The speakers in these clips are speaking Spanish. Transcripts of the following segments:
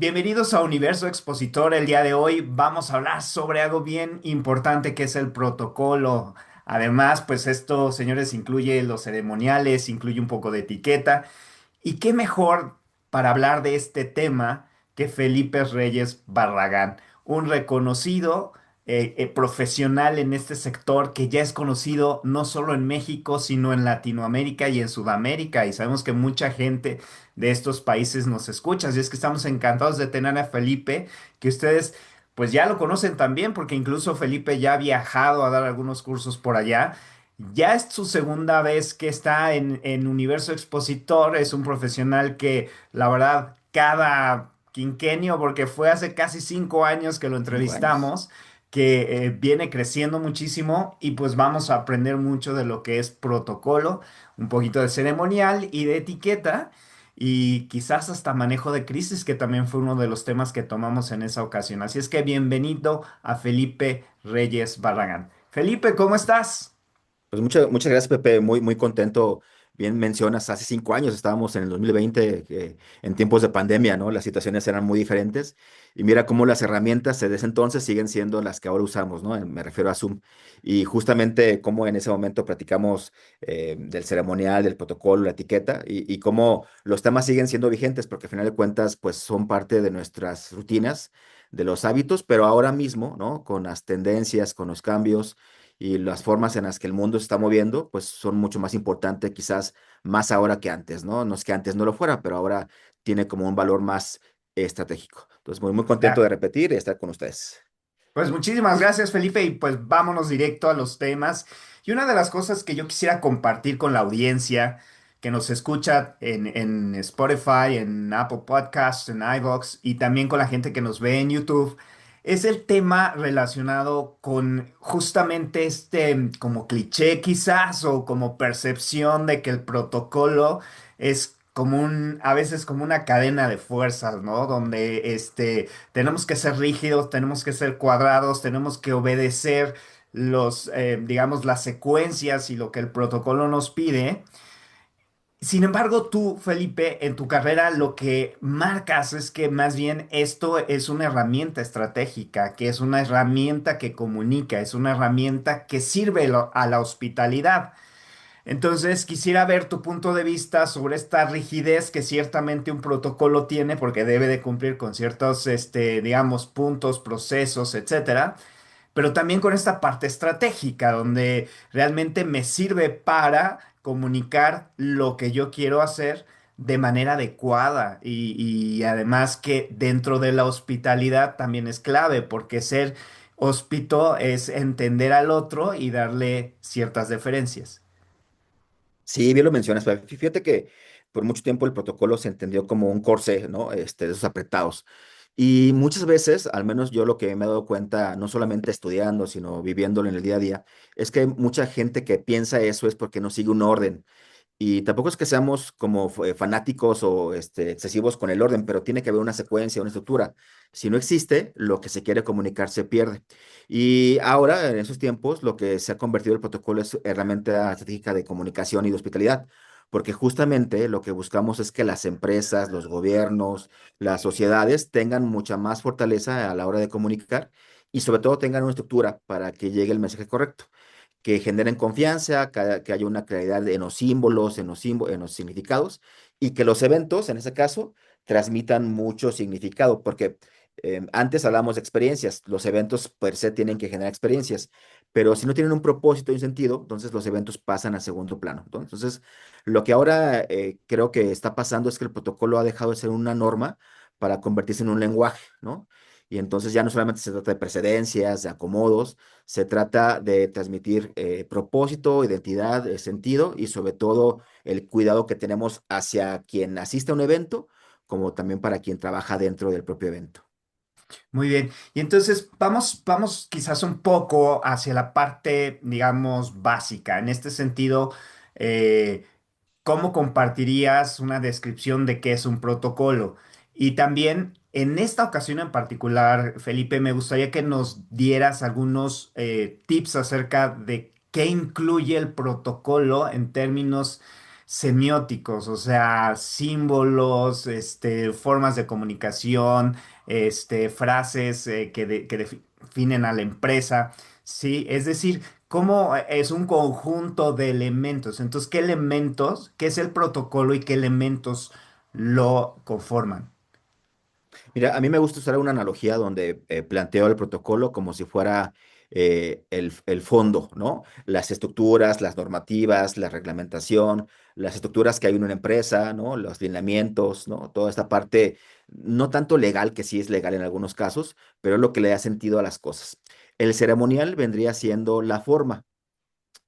Bienvenidos a Universo Expositor. El día de hoy vamos a hablar sobre algo bien importante que es el protocolo. Además, pues esto, señores, incluye los ceremoniales, incluye un poco de etiqueta. ¿Y qué mejor para hablar de este tema que Felipe Reyes Barragán, un reconocido profesional en este sector que ya es conocido no solo en México, sino en Latinoamérica y en Sudamérica? Y sabemos que mucha gente de estos países nos escucha. Y es que estamos encantados de tener a Felipe, que ustedes pues ya lo conocen también, porque incluso Felipe ya ha viajado a dar algunos cursos por allá. Ya es su segunda vez que está en Universo Expositor. Es un profesional que, la verdad, cada quinquenio, porque fue hace casi 5 años que lo 5 años. entrevistamos, que viene creciendo muchísimo y pues vamos a aprender mucho de lo que es protocolo, un poquito de ceremonial y de etiqueta y quizás hasta manejo de crisis, que también fue uno de los temas que tomamos en esa ocasión. Así es que bienvenido a Felipe Reyes Barragán. Felipe, ¿cómo estás? Pues muchas gracias, Pepe. Muy contento. Bien mencionas, hace 5 años estábamos en el 2020, en tiempos de pandemia, ¿no? Las situaciones eran muy diferentes. Y mira cómo las herramientas de ese entonces siguen siendo las que ahora usamos, ¿no? Me refiero a Zoom. Y justamente cómo en ese momento platicamos del ceremonial, del protocolo, la etiqueta, y cómo los temas siguen siendo vigentes, porque al final de cuentas, pues son parte de nuestras rutinas, de los hábitos, pero ahora mismo, ¿no? Con las tendencias, con los cambios y las formas en las que el mundo se está moviendo, pues son mucho más importantes, quizás más ahora que antes, ¿no? No es que antes no lo fuera, pero ahora tiene como un valor más estratégico. Entonces, muy contento de repetir y estar con ustedes. Pues muchísimas gracias, Felipe, y pues vámonos directo a los temas. Y una de las cosas que yo quisiera compartir con la audiencia que nos escucha en Spotify, en Apple Podcasts, en iVoox y también con la gente que nos ve en YouTube, es el tema relacionado con justamente este como cliché quizás o como percepción de que el protocolo es como a veces como una cadena de fuerzas, ¿no? Donde tenemos que ser rígidos, tenemos que ser cuadrados, tenemos que obedecer digamos, las secuencias y lo que el protocolo nos pide. Sin embargo, tú, Felipe, en tu carrera lo que marcas es que más bien esto es una herramienta estratégica, que es una herramienta que comunica, es una herramienta que sirve a la hospitalidad. Entonces, quisiera ver tu punto de vista sobre esta rigidez que ciertamente un protocolo tiene, porque debe de cumplir con ciertos, digamos, puntos, procesos, etcétera, pero también con esta parte estratégica, donde realmente me sirve para comunicar lo que yo quiero hacer de manera adecuada y además que dentro de la hospitalidad también es clave, porque ser hóspito es entender al otro y darle ciertas deferencias. Sí, bien lo mencionas, pero fíjate que por mucho tiempo el protocolo se entendió como un corsé, ¿no? De esos apretados. Y muchas veces, al menos yo lo que me he dado cuenta, no solamente estudiando, sino viviéndolo en el día a día, es que hay mucha gente que piensa eso es porque no sigue un orden. Y tampoco es que seamos como fanáticos o excesivos con el orden, pero tiene que haber una secuencia, una estructura. Si no existe, lo que se quiere comunicar se pierde. Y ahora, en esos tiempos, lo que se ha convertido el protocolo es herramienta estratégica de comunicación y de hospitalidad, porque justamente lo que buscamos es que las empresas, los gobiernos, las sociedades tengan mucha más fortaleza a la hora de comunicar y sobre todo tengan una estructura para que llegue el mensaje correcto, que generen confianza, que haya una claridad en los símbolos, en los significados, y que los eventos, en ese caso, transmitan mucho significado, porque antes hablamos de experiencias, los eventos per se tienen que generar experiencias, pero si no tienen un propósito y un sentido, entonces los eventos pasan a segundo plano, ¿no? Entonces, lo que ahora creo que está pasando es que el protocolo ha dejado de ser una norma para convertirse en un lenguaje, ¿no? Y entonces ya no solamente se trata de precedencias, de acomodos, se trata de transmitir propósito, identidad, sentido y sobre todo el cuidado que tenemos hacia quien asiste a un evento, como también para quien trabaja dentro del propio evento. Muy bien. Y entonces vamos quizás un poco hacia la parte, digamos, básica. En este sentido, eh, ¿cómo compartirías una descripción de qué es un protocolo? Y también, en esta ocasión en particular, Felipe, me gustaría que nos dieras algunos tips acerca de qué incluye el protocolo en términos semióticos, o sea, símbolos, formas de comunicación, frases que definen a la empresa, ¿sí? Es decir, cómo es un conjunto de elementos. Entonces, ¿qué elementos, qué es el protocolo y qué elementos lo conforman? Mira, a mí me gusta usar una analogía donde planteo el protocolo como si fuera el fondo, ¿no? Las estructuras, las normativas, la reglamentación, las estructuras que hay en una empresa, ¿no? Los lineamientos, ¿no? Toda esta parte, no tanto legal, que sí es legal en algunos casos, pero es lo que le da sentido a las cosas. El ceremonial vendría siendo la forma.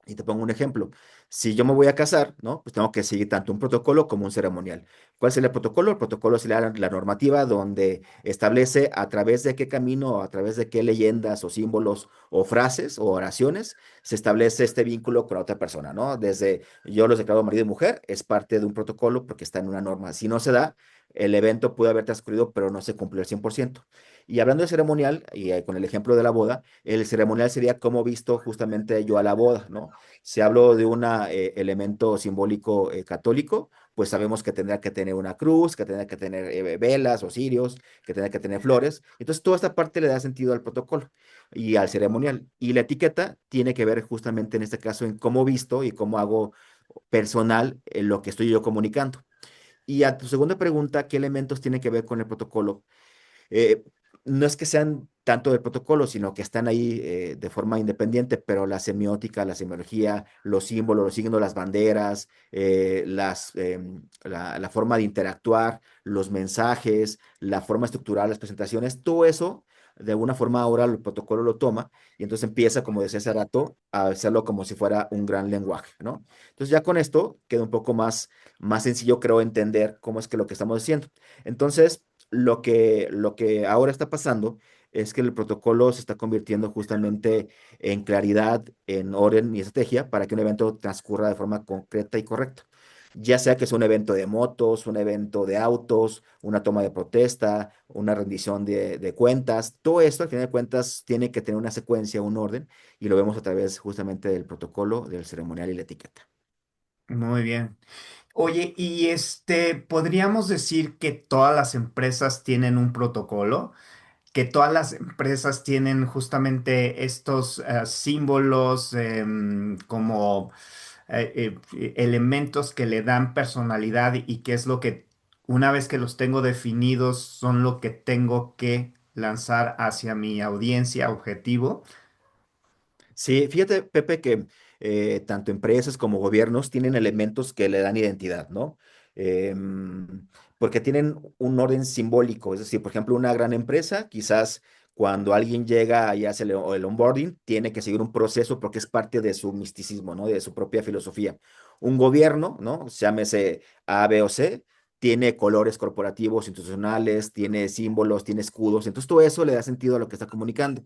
Y te pongo un ejemplo. Si yo me voy a casar, ¿no? Pues tengo que seguir tanto un protocolo como un ceremonial. ¿Cuál sería el protocolo? El protocolo sería la normativa donde establece a través de qué camino, a través de qué leyendas o símbolos o frases o oraciones se establece este vínculo con la otra persona, ¿no? Desde yo los declaro marido y mujer, es parte de un protocolo porque está en una norma. Si no se da, el evento pudo haber transcurrido, pero no se cumplió al 100%. Y hablando de ceremonial, y con el ejemplo de la boda, el ceremonial sería como visto justamente yo a la boda, ¿no? Si hablo de un elemento simbólico católico, pues sabemos que tendrá que tener una cruz, que tendrá que tener velas o cirios, que tendrá que tener flores. Entonces, toda esta parte le da sentido al protocolo y al ceremonial. Y la etiqueta tiene que ver justamente en este caso en cómo visto y cómo hago personal lo que estoy yo comunicando. Y a tu segunda pregunta, ¿qué elementos tiene que ver con el protocolo? eh, no es que sean tanto del protocolo, sino que están ahí de forma independiente, pero la semiótica, la semiología, los símbolos, los signos, las banderas, la forma de interactuar, los mensajes, la forma estructural, las presentaciones, todo eso, de alguna forma ahora el protocolo lo toma y entonces empieza, como decía hace rato, a hacerlo como si fuera un gran lenguaje, ¿no? Entonces ya con esto queda un poco más sencillo, creo, entender cómo es que lo que estamos diciendo. Entonces, lo que ahora está pasando es que el protocolo se está convirtiendo justamente en claridad, en orden y estrategia para que un evento transcurra de forma concreta y correcta. Ya sea que sea un evento de motos, un evento de autos, una toma de protesta, una rendición de cuentas, todo esto al final de cuentas tiene que tener una secuencia, un orden, y lo vemos a través justamente del protocolo, del ceremonial y la etiqueta. Muy bien. Oye, y podríamos decir que todas las empresas tienen un protocolo, que todas las empresas tienen justamente estos símbolos como elementos que le dan personalidad y que es lo que una vez que los tengo definidos son lo que tengo que lanzar hacia mi audiencia objetivo. Sí, fíjate, Pepe, que tanto empresas como gobiernos tienen elementos que le dan identidad, ¿no? Porque tienen un orden simbólico, es decir, por ejemplo, una gran empresa, quizás cuando alguien llega y hace el onboarding, tiene que seguir un proceso porque es parte de su misticismo, ¿no? De su propia filosofía. Un gobierno, ¿no? Llámese A, B o C, tiene colores corporativos, institucionales, tiene símbolos, tiene escudos, entonces todo eso le da sentido a lo que está comunicando.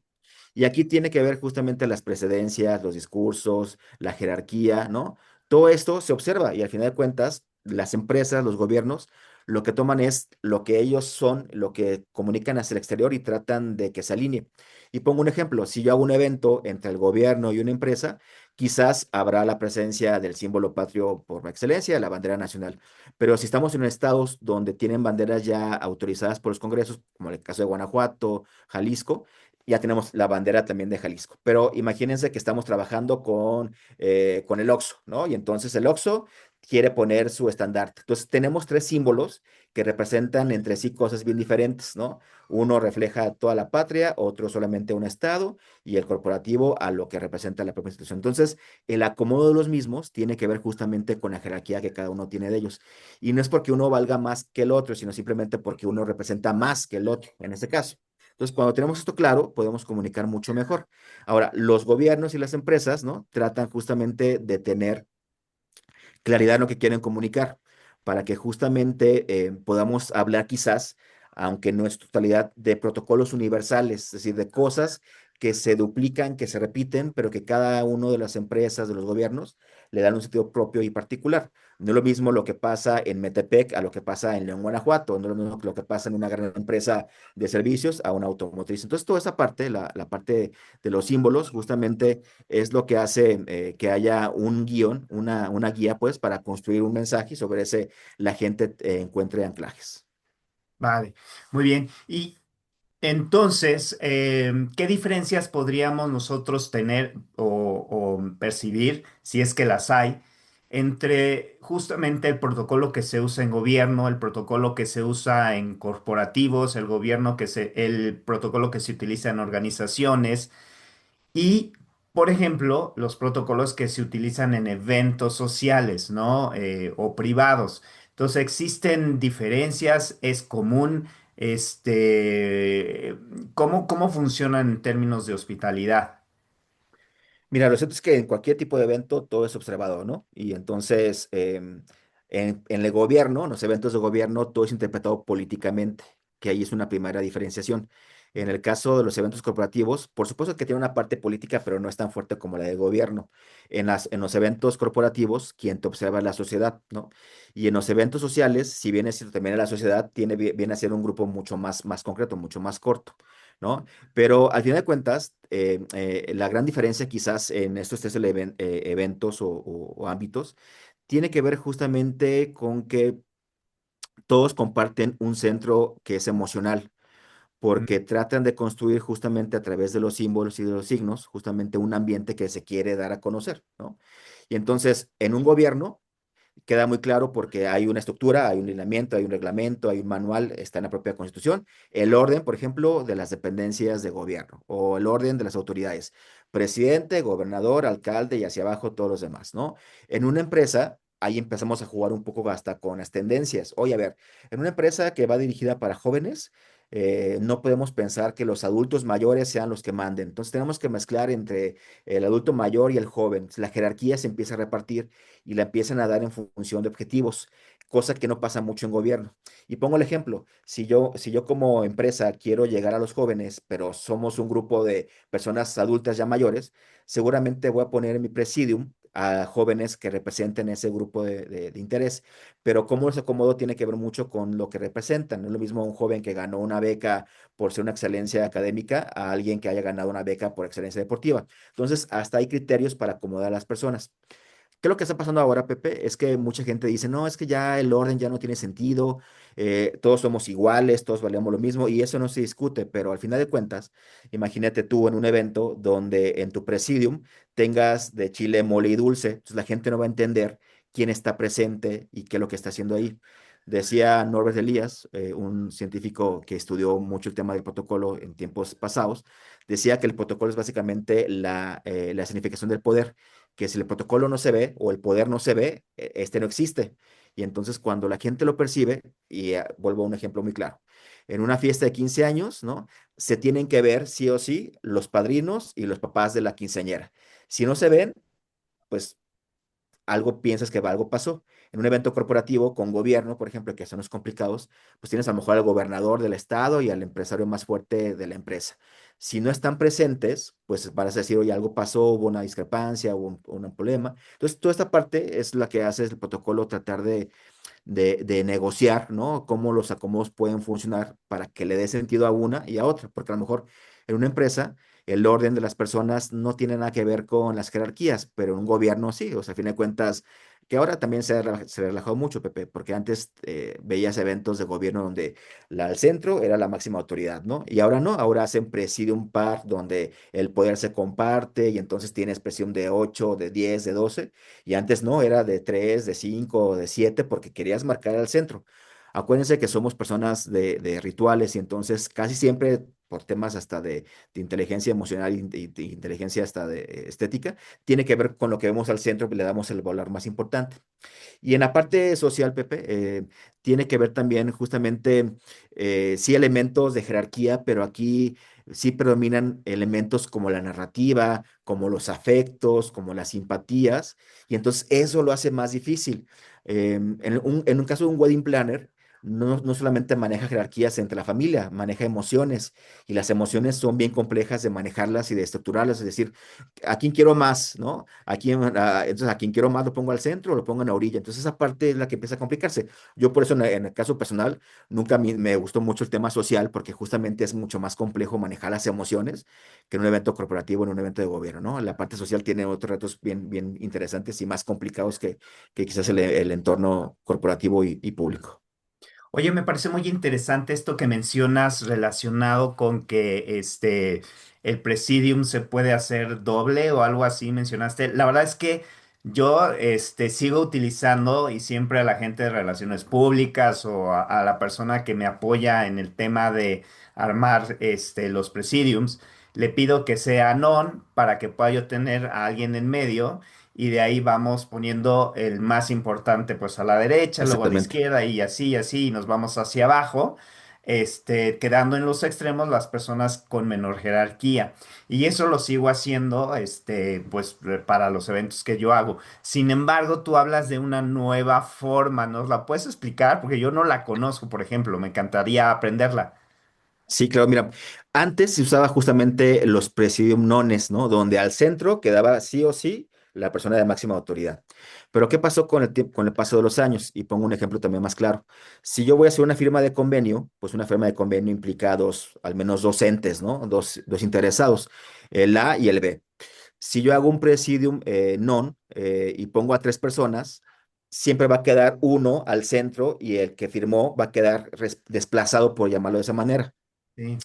Y aquí tiene que ver justamente las precedencias, los discursos, la jerarquía, ¿no? Todo esto se observa y al final de cuentas, las empresas, los gobiernos, lo que toman es lo que ellos son, lo que comunican hacia el exterior y tratan de que se alinee. Y pongo un ejemplo, si yo hago un evento entre el gobierno y una empresa, quizás habrá la presencia del símbolo patrio por excelencia, la bandera nacional. Pero si estamos en estados donde tienen banderas ya autorizadas por los congresos, como el caso de Guanajuato, Jalisco, ya tenemos la bandera también de Jalisco. Pero imagínense que estamos trabajando con el OXXO, ¿no? Y entonces el OXXO quiere poner su estandarte. Entonces tenemos tres símbolos que representan entre sí cosas bien diferentes, ¿no? Uno refleja toda la patria, otro solamente un estado y el corporativo a lo que representa la propia institución. Entonces, el acomodo de los mismos tiene que ver justamente con la jerarquía que cada uno tiene de ellos. Y no es porque uno valga más que el otro, sino simplemente porque uno representa más que el otro, en este caso. Entonces, cuando tenemos esto claro, podemos comunicar mucho mejor. Ahora, los gobiernos y las empresas, ¿no? Tratan justamente de tener claridad en lo que quieren comunicar, para que justamente podamos hablar quizás, aunque no es totalidad, de protocolos universales, es decir, de cosas que se duplican, que se repiten, pero que cada uno de las empresas, de los gobiernos, le dan un sentido propio y particular. No es lo mismo lo que pasa en Metepec a lo que pasa en León, Guanajuato, no es lo mismo lo que pasa en una gran empresa de servicios a una automotriz. Entonces, toda esa parte, la parte de los símbolos, justamente es lo que hace que haya un guión, una guía, pues, para construir un mensaje y sobre ese la gente encuentre anclajes. Vale, muy bien. Y entonces, ¿qué diferencias podríamos nosotros tener o percibir, si es que las hay, entre justamente el protocolo que se usa en gobierno, el protocolo que se usa en corporativos, el protocolo que se utiliza en organizaciones? Y, por ejemplo, los protocolos que se utilizan en eventos sociales, ¿no? O privados. Entonces, existen diferencias, es común, este, ¿cómo funcionan en términos de hospitalidad? Mira, lo cierto es que en cualquier tipo de evento todo es observado, ¿no? Y entonces, en el gobierno, en los eventos de gobierno, todo es interpretado políticamente, que ahí es una primera diferenciación. En el caso de los eventos corporativos, por supuesto que tiene una parte política, pero no es tan fuerte como la de gobierno. En los eventos corporativos, quien te observa es la sociedad, ¿no? Y en los eventos sociales, si bien es cierto también la sociedad, viene a ser un grupo mucho más concreto, mucho más corto, ¿no? Pero al final de cuentas, la gran diferencia quizás en estos eventos o ámbitos tiene que ver justamente con que todos comparten un centro que es emocional, porque tratan de construir justamente a través de los símbolos y de los signos, justamente un ambiente que se quiere dar a conocer, ¿no? Y entonces, en un gobierno, queda muy claro porque hay una estructura, hay un lineamiento, hay un reglamento, hay un manual, está en la propia Constitución. El orden, por ejemplo, de las dependencias de gobierno o el orden de las autoridades, presidente, gobernador, alcalde y hacia abajo todos los demás, ¿no? En una empresa, ahí empezamos a jugar un poco hasta con las tendencias. Oye, a ver, en una empresa que va dirigida para jóvenes, no podemos pensar que los adultos mayores sean los que manden. Entonces tenemos que mezclar entre el adulto mayor y el joven. La jerarquía se empieza a repartir y la empiezan a dar en función de objetivos, cosa que no pasa mucho en gobierno. Y pongo el ejemplo, si yo como empresa quiero llegar a los jóvenes, pero somos un grupo de personas adultas ya mayores, seguramente voy a poner en mi presidium a jóvenes que representen ese grupo de interés, pero cómo los acomodo tiene que ver mucho con lo que representan. No es lo mismo un joven que ganó una beca por ser una excelencia académica a alguien que haya ganado una beca por excelencia deportiva. Entonces, hasta hay criterios para acomodar a las personas. ¿Qué es lo que está pasando ahora, Pepe? Es que mucha gente dice, no, es que ya el orden ya no tiene sentido, todos somos iguales, todos valemos lo mismo, y eso no se discute, pero al final de cuentas, imagínate tú en un evento donde en tu presidium tengas de chile, mole y dulce, entonces la gente no va a entender quién está presente y qué es lo que está haciendo ahí. Decía Norbert Elias, un científico que estudió mucho el tema del protocolo en tiempos pasados, decía que el protocolo es básicamente la significación del poder, que si el protocolo no se ve o el poder no se ve, este no existe. Y entonces cuando la gente lo percibe, y vuelvo a un ejemplo muy claro, en una fiesta de 15 años, ¿no? Se tienen que ver sí o sí los padrinos y los papás de la quinceañera. Si no se ven, pues algo piensas que algo pasó. En un evento corporativo con gobierno, por ejemplo, que son los complicados, pues tienes a lo mejor al gobernador del estado y al empresario más fuerte de la empresa. Si no están presentes, pues vas a decir, oye, algo pasó, hubo una discrepancia, hubo un problema. Entonces, toda esta parte es la que hace el protocolo, tratar de negociar, ¿no? Cómo los acomodos pueden funcionar para que le dé sentido a una y a otra, porque a lo mejor en una empresa el orden de las personas no tiene nada que ver con las jerarquías, pero en un gobierno sí, o sea, a fin de cuentas, que ahora también se relajó mucho, Pepe, porque antes veías eventos de gobierno donde al centro era la máxima autoridad, ¿no? Y ahora no, ahora hacen presidium par, donde el poder se comparte y entonces tienes presión de 8, de 10, de 12, y antes no, era de 3, de 5, de 7, porque querías marcar al centro. Acuérdense que somos personas de rituales y entonces casi siempre por temas hasta de inteligencia emocional y de inteligencia hasta de estética, tiene que ver con lo que vemos al centro, que le damos el valor más importante. Y en la parte social, Pepe, tiene que ver también justamente, sí, elementos de jerarquía, pero aquí sí predominan elementos como la narrativa, como los afectos, como las simpatías, y entonces eso lo hace más difícil. En un caso de un wedding planner, no solamente maneja jerarquías entre la familia, maneja emociones, y las emociones son bien complejas de manejarlas y de estructurarlas, es decir, ¿a quién quiero más, no? Entonces, ¿a quién quiero más lo pongo al centro o lo pongo en la orilla? Entonces, esa parte es la que empieza a complicarse. Yo por eso, en el caso personal, nunca me gustó mucho el tema social, porque justamente es mucho más complejo manejar las emociones que en un evento corporativo, en un evento de gobierno, ¿no? La parte social tiene otros retos bien interesantes y más complicados que quizás el entorno corporativo y público. Oye, me parece muy interesante esto que mencionas relacionado con que el Presidium se puede hacer doble o algo así mencionaste. La verdad es que yo sigo utilizando y siempre a la gente de relaciones públicas o a la persona que me apoya en el tema de armar los Presidiums, le pido que sea non para que pueda yo tener a alguien en medio y de ahí vamos poniendo el más importante pues a la derecha, luego a la Exactamente. izquierda y así, y nos vamos hacia abajo, quedando en los extremos las personas con menor jerarquía. Y eso lo sigo haciendo, pues para los eventos que yo hago. Sin embargo, tú hablas de una nueva forma, ¿nos la puedes explicar? Porque yo no la conozco, por ejemplo, me encantaría aprenderla. Sí, claro, mira, antes se usaba justamente los presidium nones, ¿no? Donde al centro quedaba sí o sí la persona de máxima autoridad. Pero ¿qué pasó con el tiempo, con el paso de los años? Y pongo un ejemplo también más claro. Si yo voy a hacer una firma de convenio, pues una firma de convenio implica al menos dos entes, ¿no? Dos interesados, el A y el B. Si yo hago un presidium non y pongo a tres personas, siempre va a quedar uno al centro y el que firmó va a quedar desplazado, por llamarlo de esa manera. Sí.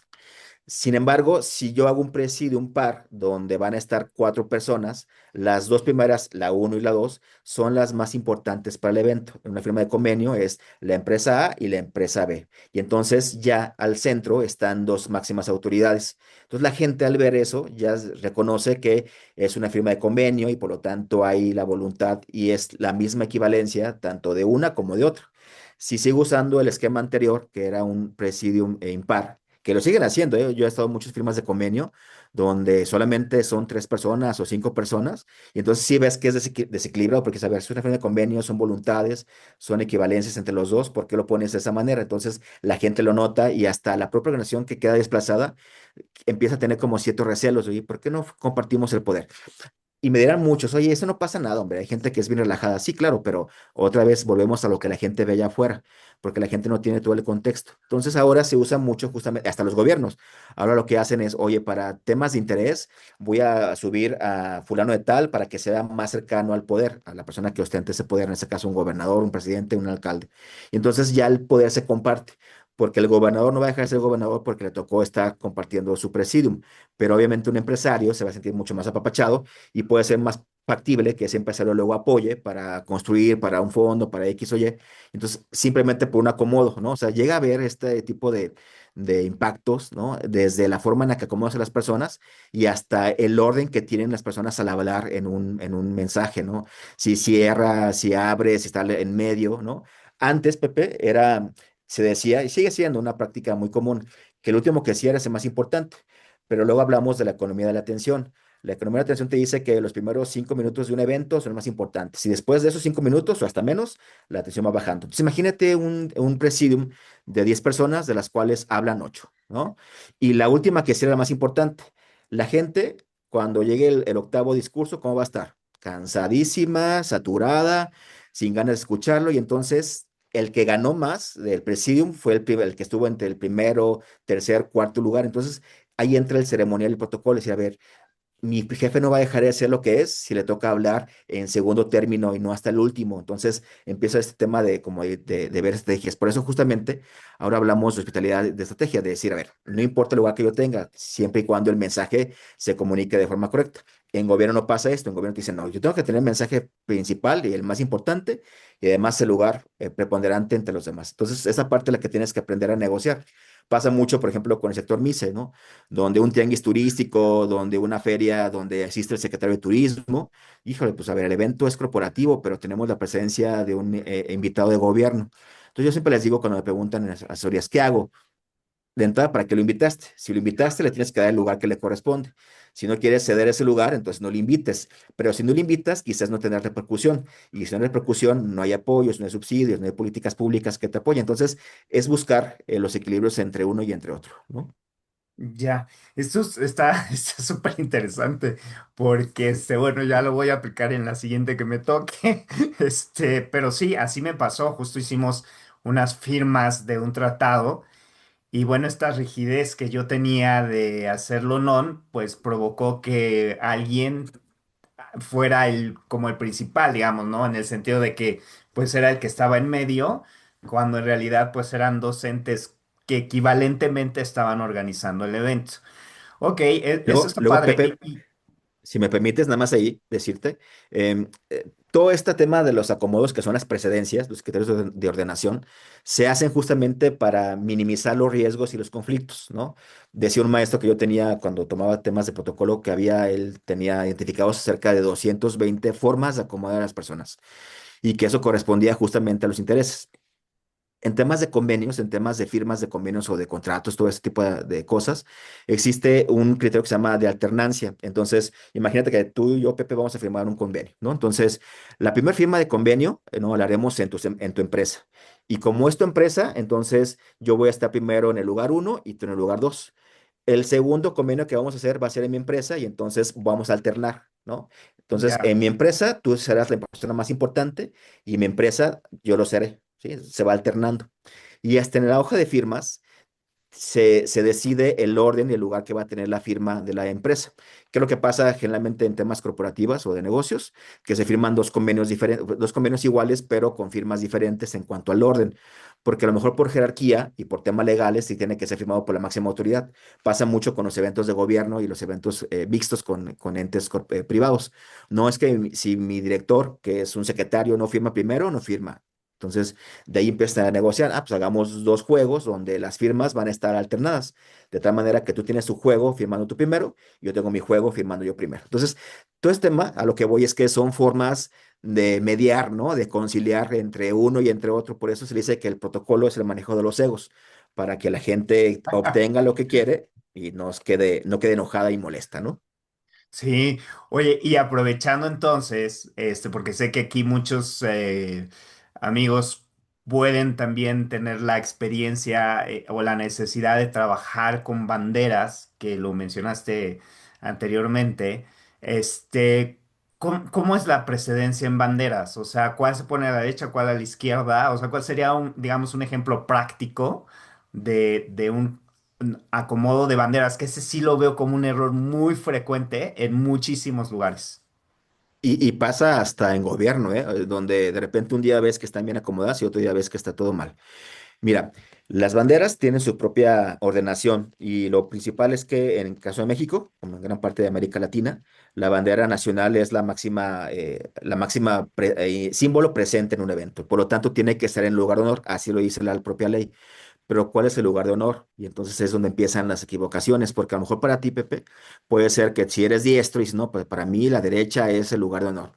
Sin embargo, si yo hago un presidium par donde van a estar cuatro personas, las dos primeras, la uno y la dos, son las más importantes para el evento. En una firma de convenio es la empresa A y la empresa B. Y entonces ya al centro están dos máximas autoridades. Entonces la gente al ver eso ya reconoce que es una firma de convenio y por lo tanto hay la voluntad y es la misma equivalencia tanto de una como de otra. Si sigo usando el esquema anterior, que era un presidium impar, que lo siguen haciendo, ¿eh? Yo he estado en muchas firmas de convenio donde solamente son tres personas o cinco personas, y entonces sí ves que es desequilibrado, porque, a ver, es una firma de convenio, son voluntades, son equivalencias entre los dos, ¿por qué lo pones de esa manera? Entonces la gente lo nota y hasta la propia organización que queda desplazada empieza a tener como ciertos recelos, ¿y por qué no compartimos el poder? Y me dirán muchos, oye, eso no pasa nada, hombre, hay gente que es bien relajada. Sí, claro, pero otra vez volvemos a lo que la gente ve allá afuera, porque la gente no tiene todo el contexto. Entonces ahora se usa mucho justamente, hasta los gobiernos. Ahora lo que hacen es, oye, para temas de interés, voy a subir a fulano de tal para que sea más cercano al poder, a la persona que ostente ese poder, en este caso un gobernador, un presidente, un alcalde. Y entonces ya el poder se comparte. Porque el gobernador no va a dejar de ser gobernador porque le tocó estar compartiendo su presidium, pero obviamente un empresario se va a sentir mucho más apapachado y puede ser más factible que ese empresario luego apoye para construir, para un fondo, para X o Y. Entonces, simplemente por un acomodo, ¿no? O sea, llega a ver este tipo de impactos, ¿no? Desde la forma en la que acomodas a las personas y hasta el orden que tienen las personas al hablar en un mensaje, ¿no? Si cierra, si abre, si está en medio, ¿no? Antes, Pepe, se decía, y sigue siendo una práctica muy común, que el último que cierra es el más importante, pero luego hablamos de la economía de la atención. La economía de la atención te dice que los primeros 5 minutos de un evento son los más importantes. Y después de esos 5 minutos o hasta menos, la atención va bajando. Entonces, imagínate un presidium de 10 personas, de las cuales hablan 8, ¿no? Y la última que será la más importante. La gente, cuando llegue el octavo discurso, ¿cómo va a estar? Cansadísima, saturada, sin ganas de escucharlo. Y entonces, el que ganó más del presidium fue el que estuvo entre el primero, tercer, cuarto lugar. Entonces, ahí entra el ceremonial y el protocolo. Y decir, a ver, mi jefe no va a dejar de ser lo que es si le toca hablar en segundo término y no hasta el último. Entonces empieza este tema de, como de ver estrategias. Por eso justamente ahora hablamos de hospitalidad de estrategia, de decir, a ver, no importa el lugar que yo tenga, siempre y cuando el mensaje se comunique de forma correcta. En gobierno no pasa esto, en gobierno te dicen, no, yo tengo que tener el mensaje principal y el más importante y además el lugar preponderante entre los demás. Entonces, esa parte es la que tienes que aprender a negociar. Pasa mucho, por ejemplo, con el sector MICE, ¿no? Donde un tianguis turístico, donde una feria, donde asiste el secretario de turismo. Híjole, pues a ver, el evento es corporativo, pero tenemos la presencia de un invitado de gobierno. Entonces yo siempre les digo cuando me preguntan en las asesorías, ¿qué hago? de entrada, ¿para qué lo invitaste? Si lo invitaste, le tienes que dar el lugar que le corresponde. Si no quieres ceder ese lugar, entonces no lo invites. Pero si no lo invitas, quizás no tendrá repercusión. Y si no hay repercusión, no hay apoyos, no hay subsidios, no hay políticas públicas que te apoyen. Entonces, es buscar los equilibrios entre uno y entre otro, ¿no? Ya, está está súper interesante porque, bueno, ya lo voy a aplicar en la siguiente que me toque. Pero sí, así me pasó. Justo hicimos unas firmas de un tratado y bueno, esta rigidez que yo tenía de hacerlo non, pues provocó que alguien fuera como el principal, digamos, ¿no? En el sentido de que pues era el que estaba en medio, cuando en realidad pues eran dos entes que equivalentemente estaban organizando el evento. Ok, eso está Luego, padre. Pepe, si me permites, nada más ahí decirte, todo este tema de los acomodos, que son las precedencias, los criterios de ordenación, se hacen justamente para minimizar los riesgos y los conflictos, ¿no? Decía un maestro que yo tenía cuando tomaba temas de protocolo que él tenía identificados cerca de 220 formas de acomodar a las personas y que eso correspondía justamente a los intereses. En temas de convenios, en temas de firmas de convenios o de contratos, todo ese tipo de cosas, existe un criterio que se llama de alternancia. Entonces, imagínate que tú y yo, Pepe, vamos a firmar un convenio, ¿no? Entonces, la primera firma de convenio, ¿no? La haremos en tu empresa. Y como es tu empresa, entonces yo voy a estar primero en el lugar uno y tú en el lugar dos. El segundo convenio que vamos a hacer va a ser en mi empresa y entonces vamos a alternar, ¿no? Entonces, Ya. en mi empresa tú serás la persona más importante y en mi empresa yo lo seré, ¿sí? Se va alternando. Y hasta en la hoja de firmas se decide el orden y el lugar que va a tener la firma de la empresa. ¿Qué es lo que pasa generalmente en temas corporativas o de negocios? Que se firman dos convenios diferentes, dos convenios iguales, pero con firmas diferentes en cuanto al orden. Porque a lo mejor por jerarquía y por temas legales sí tiene que ser firmado por la máxima autoridad. Pasa mucho con los eventos de gobierno y los eventos mixtos con entes privados. No es que si mi director, que es un secretario, no firma primero, no firma. Entonces, de ahí empiezan a negociar. Ah, pues hagamos dos juegos donde las firmas van a estar alternadas. De tal manera que tú tienes tu juego firmando tú primero, y yo tengo mi juego firmando yo primero. Entonces, todo este tema, a lo que voy es que son formas de mediar, ¿no? De conciliar entre uno y entre otro. Por eso se dice que el protocolo es el manejo de los egos, para que la gente obtenga lo que quiere y no quede enojada y molesta, ¿no? Sí, oye, y aprovechando entonces, porque sé que aquí muchos amigos pueden también tener la experiencia o la necesidad de trabajar con banderas, que lo mencionaste anteriormente, ¿cómo es la precedencia en banderas? O sea, ¿cuál se pone a la derecha, cuál a la izquierda? O sea, ¿cuál sería digamos, un ejemplo práctico de un acomodo de banderas, que ese sí lo veo como un error muy frecuente en muchísimos lugares? Y pasa hasta en gobierno, ¿eh? Donde de repente un día ves que están bien acomodadas y otro día ves que está todo mal. Mira, las banderas tienen su propia ordenación y lo principal es que en el caso de México, como en gran parte de América Latina, la bandera nacional es la máxima símbolo presente en un evento. Por lo tanto, tiene que estar en lugar de honor, así lo dice la propia ley. Pero ¿cuál es el lugar de honor? Y entonces es donde empiezan las equivocaciones, porque a lo mejor para ti, Pepe, puede ser que si eres diestro y dices, no, pues para mí la derecha es el lugar de honor,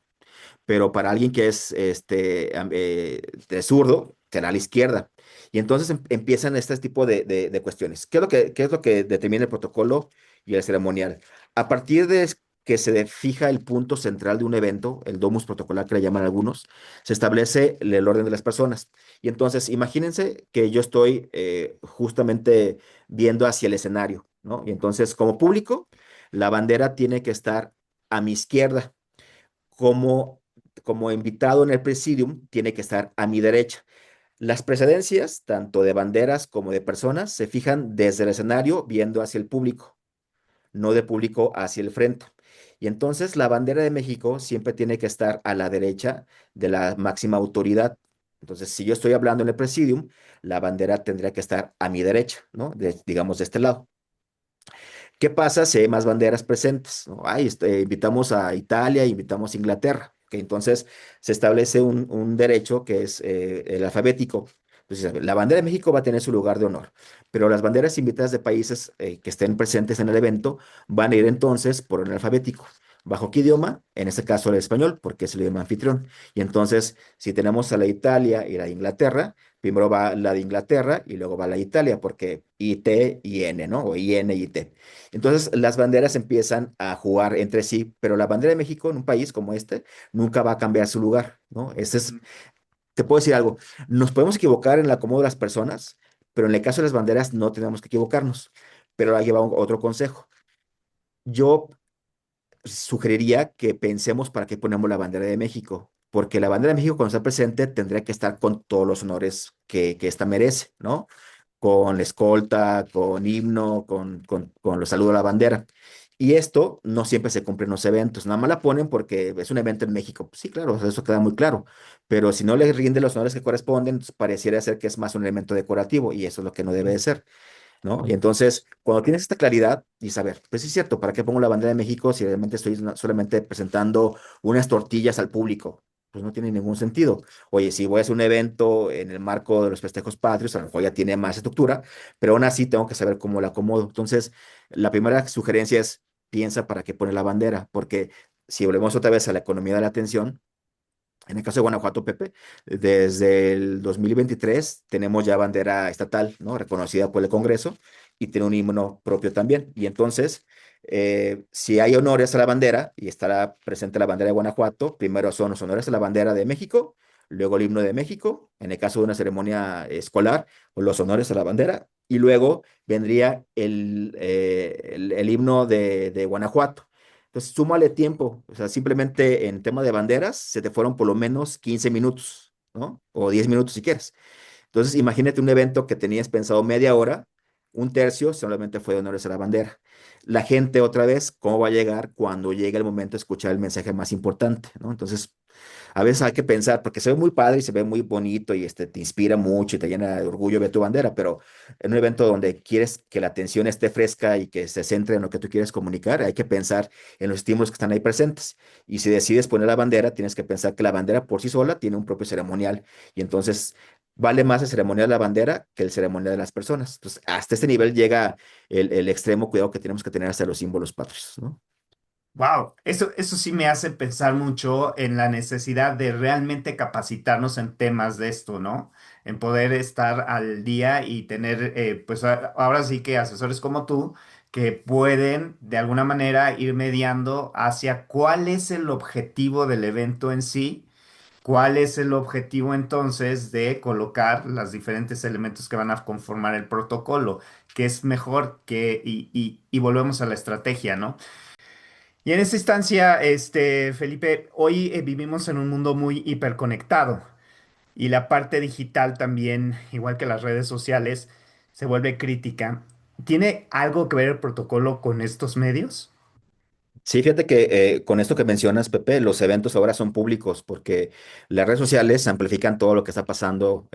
pero para alguien que es de zurdo, será a la izquierda. Y entonces empiezan este tipo de cuestiones. Qué es lo que determina el protocolo y el ceremonial? A partir de que fija el punto central de un evento, el domus protocolar que le llaman algunos, se establece el orden de las personas. Y entonces, imagínense que yo estoy justamente viendo hacia el escenario, ¿no? Y entonces, como público, la bandera tiene que estar a mi izquierda. como, Como invitado en el presidium, tiene que estar a mi derecha. Las precedencias, tanto de banderas como de personas, se fijan desde el escenario viendo hacia el público, no de público hacia el frente. Y entonces la bandera de México siempre tiene que estar a la derecha de la máxima autoridad. Entonces, si yo estoy hablando en el presidium, la bandera tendría que estar a mi derecha, ¿no? Digamos de este lado. ¿Qué pasa si hay más banderas presentes? ¿No? Invitamos a Italia, invitamos a Inglaterra. Que entonces se establece un derecho que es el alfabético. Entonces, la bandera de México va a tener su lugar de honor, pero las banderas invitadas de países que estén presentes en el evento van a ir entonces por el alfabético. ¿Bajo qué idioma? En este caso el español, porque es el idioma anfitrión. Y entonces, si tenemos a la de Italia y la de Inglaterra, primero va la de Inglaterra y luego va la de Italia, porque IT y N, ¿no? O IN y IT. Entonces, las banderas empiezan a jugar entre sí, pero la bandera de México en un país como este nunca va a cambiar su lugar, ¿no? Te puedo decir algo, nos podemos equivocar en el acomodo de las personas, pero en el caso de las banderas no tenemos que equivocarnos. Pero ahí va otro consejo. Yo sugeriría que pensemos para qué ponemos la bandera de México, porque la bandera de México cuando está presente tendría que estar con todos los honores que ésta merece, ¿no? Con la escolta, con himno, con los saludos a la bandera. Y esto no siempre se cumple en los eventos, nada más la ponen porque es un evento en México. Pues sí, claro, o sea, eso queda muy claro, pero si no le rinde los honores que corresponden, pues pareciera ser que es más un elemento decorativo y eso es lo que no debe de ser. ¿No? Y entonces, cuando tienes esta claridad y saber, pues sí es cierto, ¿para qué pongo la bandera de México si realmente estoy solamente presentando unas tortillas al público? Pues no tiene ningún sentido. Oye, si voy a hacer un evento en el marco de los festejos patrios, a lo mejor ya tiene más estructura, pero aún así tengo que saber cómo la acomodo. Entonces, la primera sugerencia es, piensa para qué pone la bandera, porque si volvemos otra vez a la economía de la atención, en el caso de Guanajuato, Pepe, desde el 2023 tenemos ya bandera estatal, ¿no? Reconocida por el Congreso y tiene un himno propio también. Y entonces, si hay honores a la bandera y estará presente la bandera de Guanajuato, primero son los honores a la bandera de México, luego el himno de México, en el caso de una ceremonia escolar, los honores a la bandera, y luego vendría el himno de Guanajuato. Entonces, súmale tiempo. O sea, simplemente en tema de banderas, se te fueron por lo menos 15 minutos, ¿no? O 10 minutos si quieres. Entonces, imagínate un evento que tenías pensado media hora, un tercio solamente fue de honores a la bandera. La gente otra vez, ¿cómo va a llegar cuando llegue el momento de escuchar el mensaje más importante, ¿no? Entonces, a veces hay que pensar, porque se ve muy padre y se ve muy bonito y te inspira mucho y te llena de orgullo ver tu bandera, pero en un evento donde quieres que la atención esté fresca y que se centre en lo que tú quieres comunicar, hay que pensar en los estímulos que están ahí presentes. Y si decides poner la bandera, tienes que pensar que la bandera por sí sola tiene un propio ceremonial y entonces vale más el ceremonial de la bandera que el ceremonial de las personas. Entonces, hasta este nivel llega el extremo cuidado que tenemos que tener hacia los símbolos patrios, ¿no? Wow, eso sí me hace pensar mucho en la necesidad de realmente capacitarnos en temas de esto, ¿no? En poder estar al día y tener, pues ahora sí que asesores como tú que pueden de alguna manera ir mediando hacia cuál es el objetivo del evento en sí, cuál es el objetivo entonces de colocar los diferentes elementos que van a conformar el protocolo, que es mejor que, y volvemos a la estrategia, ¿no? Y en esta instancia, Felipe, hoy vivimos en un mundo muy hiperconectado y la parte digital también, igual que las redes sociales, se vuelve crítica. ¿Tiene algo que ver el protocolo con estos medios? Sí, fíjate que con esto que mencionas, Pepe, los eventos ahora son públicos porque las redes sociales amplifican todo lo que está pasando,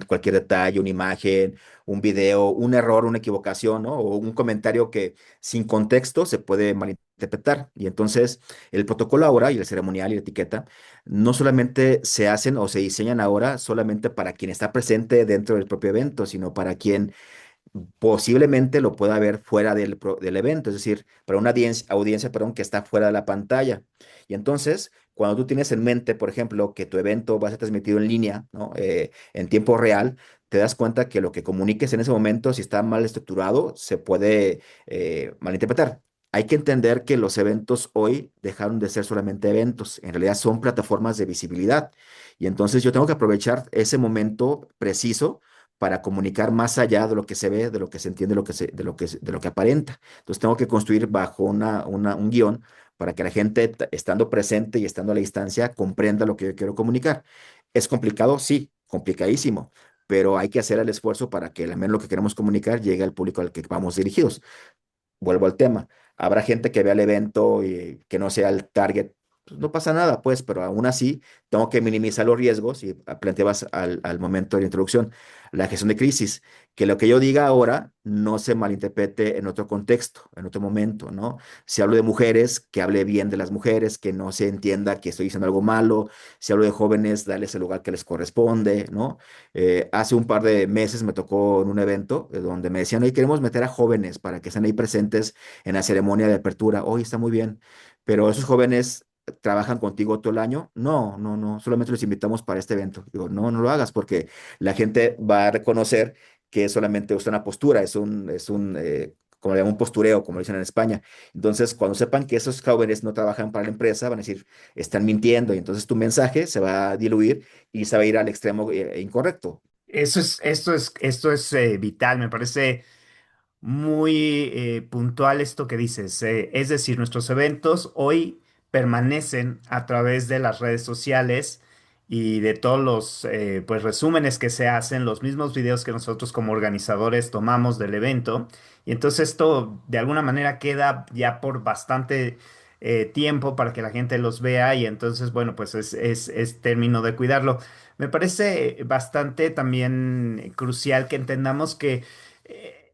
cualquier detalle, una imagen, un video, un error, una equivocación, ¿no? O un comentario que sin contexto se puede malinterpretar. Y entonces el protocolo ahora y el ceremonial y la etiqueta no solamente se hacen o se diseñan ahora solamente para quien está presente dentro del propio evento, sino para quien posiblemente lo pueda ver fuera del evento, es decir, para una audiencia, perdón, que está fuera de la pantalla. Y entonces, cuando tú tienes en mente, por ejemplo, que tu evento va a ser transmitido en línea, ¿no? En tiempo real, te das cuenta que lo que comuniques en ese momento, si está mal estructurado, se puede malinterpretar. Hay que entender que los eventos hoy dejaron de ser solamente eventos, en realidad son plataformas de visibilidad. Y entonces yo tengo que aprovechar ese momento preciso para comunicar más allá de lo que se ve, de lo que se entiende, de lo que aparenta. Entonces tengo que construir bajo un guión para que la gente, estando presente y estando a la distancia, comprenda lo que yo quiero comunicar. ¿Es complicado? Sí, complicadísimo, pero hay que hacer el esfuerzo para que al menos lo que queremos comunicar llegue al público al que vamos dirigidos. Vuelvo al tema. Habrá gente que vea el evento y que no sea el target pues, no pasa nada, pues, pero aún así tengo que minimizar los riesgos y planteabas al momento de la introducción, la gestión de crisis, que lo que yo diga ahora no se malinterprete en otro contexto, en otro momento, ¿no? Si hablo de mujeres, que hable bien de las mujeres, que no se entienda que estoy diciendo algo malo. Si hablo de jóvenes, darles el lugar que les corresponde, ¿no? Hace un par de meses me tocó en un evento donde me decían, oye, queremos meter a jóvenes para que estén ahí presentes en la ceremonia de apertura. Hoy está muy bien, pero esos jóvenes trabajan contigo todo el año. No, no, no, solamente los invitamos para este evento. Digo, no, no lo hagas porque la gente va a reconocer que solamente es una postura, como le llaman, un postureo, como dicen en España. Entonces, cuando sepan que esos jóvenes no trabajan para la empresa, van a decir, están mintiendo, y entonces tu mensaje se va a diluir y se va a ir al extremo incorrecto. Esto es vital, me parece muy puntual esto que dices. Es decir, nuestros eventos hoy permanecen a través de las redes sociales y de todos los pues, resúmenes que se hacen, los mismos videos que nosotros como organizadores tomamos del evento. Y entonces esto de alguna manera queda ya por bastante tiempo para que la gente los vea y entonces, bueno, pues es término de cuidarlo. Me parece bastante también crucial que entendamos que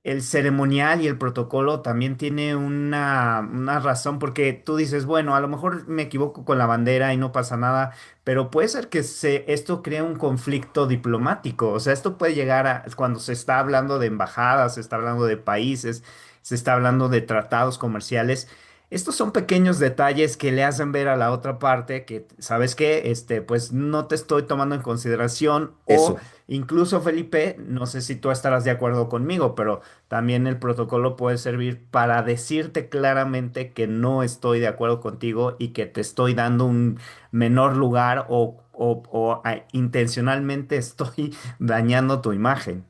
el ceremonial y el protocolo también tiene una razón, porque tú dices, bueno, a lo mejor me equivoco con la bandera y no pasa nada, pero puede ser que esto crea un conflicto diplomático. O sea, esto puede llegar a, cuando se está hablando de embajadas, se está hablando de países, se está hablando de tratados comerciales. Estos son pequeños detalles que le hacen ver a la otra parte que, ¿sabes qué? Pues no te estoy tomando en consideración o Eso. incluso, Felipe, no sé si tú estarás de acuerdo conmigo, pero también el protocolo puede servir para decirte claramente que no estoy de acuerdo contigo y que te estoy dando un menor lugar o intencionalmente estoy dañando tu imagen.